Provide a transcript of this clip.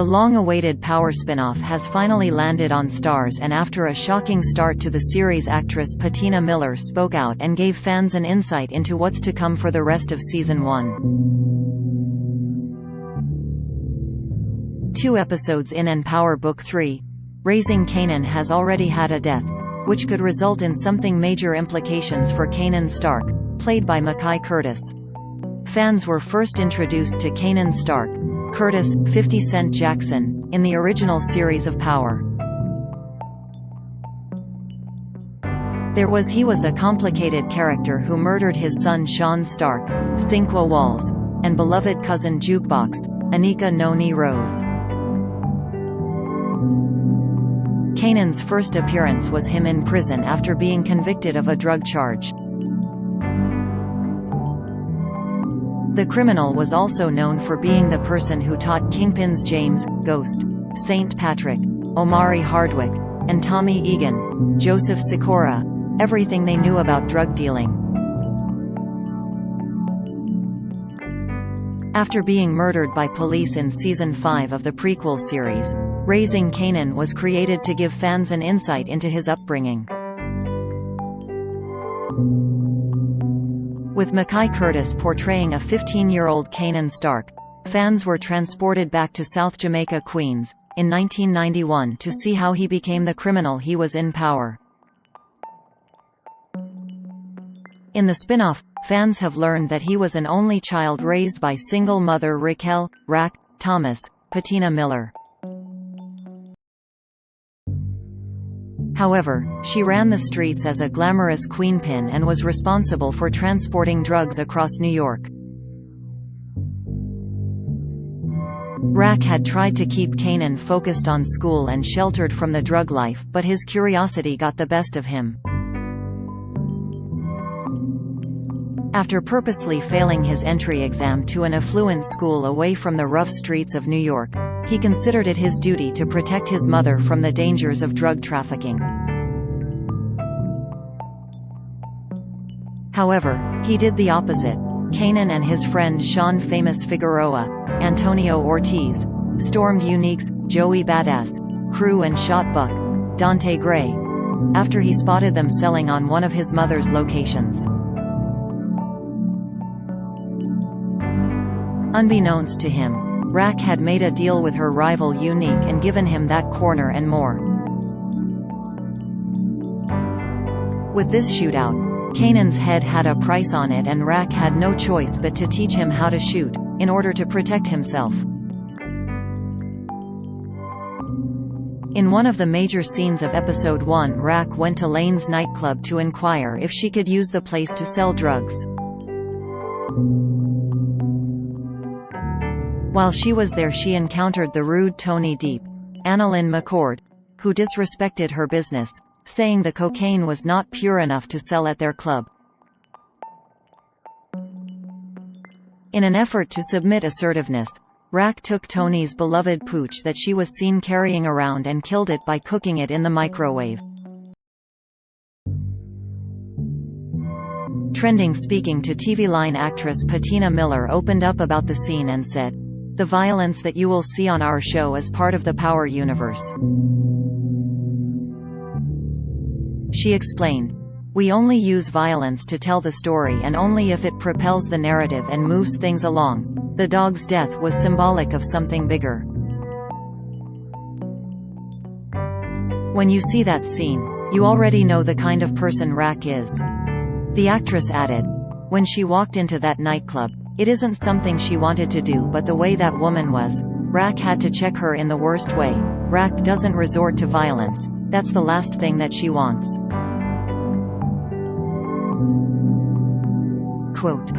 The long-awaited Power spin-off has finally landed on Starz, and after a shocking start to the series, actress Patina Miller spoke out and gave fans an insight into what's to come for the rest of Season 1. 2 episodes in and Power Book 3, Raising Kanan has already had a death, which could result in something major implications for Kanan Stark, played by Mekai Curtis. Fans were first introduced to Kanan Stark, Curtis, 50 Cent Jackson, in the original series of Power. He was a complicated character who murdered his son Sean Stark, Cinque Walls, and beloved cousin Jukebox, Anika Noni Rose. Kanan's first appearance was him in prison after being convicted of a drug charge. The criminal was also known for being the person who taught kingpins James, Ghost, St. Patrick, Omari Hardwick, and Tommy Egan, Joseph Sikora, everything they knew about drug dealing. After being murdered by police in Season 5 of the prequel series, Raising Kanan was created to give fans an insight into his upbringing. With Mekai Curtis portraying a 15-year-old Kanan Stark, fans were transported back to South Jamaica, Queens, in 1991 to see how he became the criminal he was in Power. In the spin-off, fans have learned that he was an only child raised by single mother Raquel, Raq, Thomas, Patina Miller. However, she ran the streets as a glamorous queenpin and was responsible for transporting drugs across New York. Raq had tried to keep Kanan focused on school and sheltered from the drug life, but his curiosity got the best of him. After purposely failing his entry exam to an affluent school away from the rough streets of New York, he considered it his duty to protect his mother from the dangers of drug trafficking. However, he did the opposite. Kanan and his friend Sean Famous Figueroa, Antonio Ortiz, stormed Unique's Joey Badass crew and shot Buck, Dante Gray, after he spotted them selling on one of his mother's locations. Unbeknownst to him, Raq had made a deal with her rival Unique and given him that corner and more. With this shootout, Kanan's head had a price on it, and Raq had no choice but to teach him how to shoot, in order to protect himself. In one of the major scenes of Episode 1, Raq went to Lane's nightclub to inquire if she could use the place to sell drugs. While she was there, she encountered the rude Tony Deep, Annalyn McCord, who disrespected her business, saying the cocaine was not pure enough to sell at their club. In an effort to submit assertiveness, Raq took Tony's beloved pooch that she was seen carrying around and killed it by cooking it in the microwave. Trending speaking to TV Line actress Patina Miller opened up about the scene and said, "The violence that you will see on our show is part of the Power universe." She explained, "We only use violence to tell the story, and only if it propels the narrative and moves things along. The dog's death was symbolic of something bigger." When you see that scene, you already know the kind of person Raq is. The actress added, "When she walked into that nightclub, it isn't something she wanted to do, but the way that woman was, Raq had to check her in the worst way. Raq doesn't resort to violence. That's the last thing that she wants." Quote,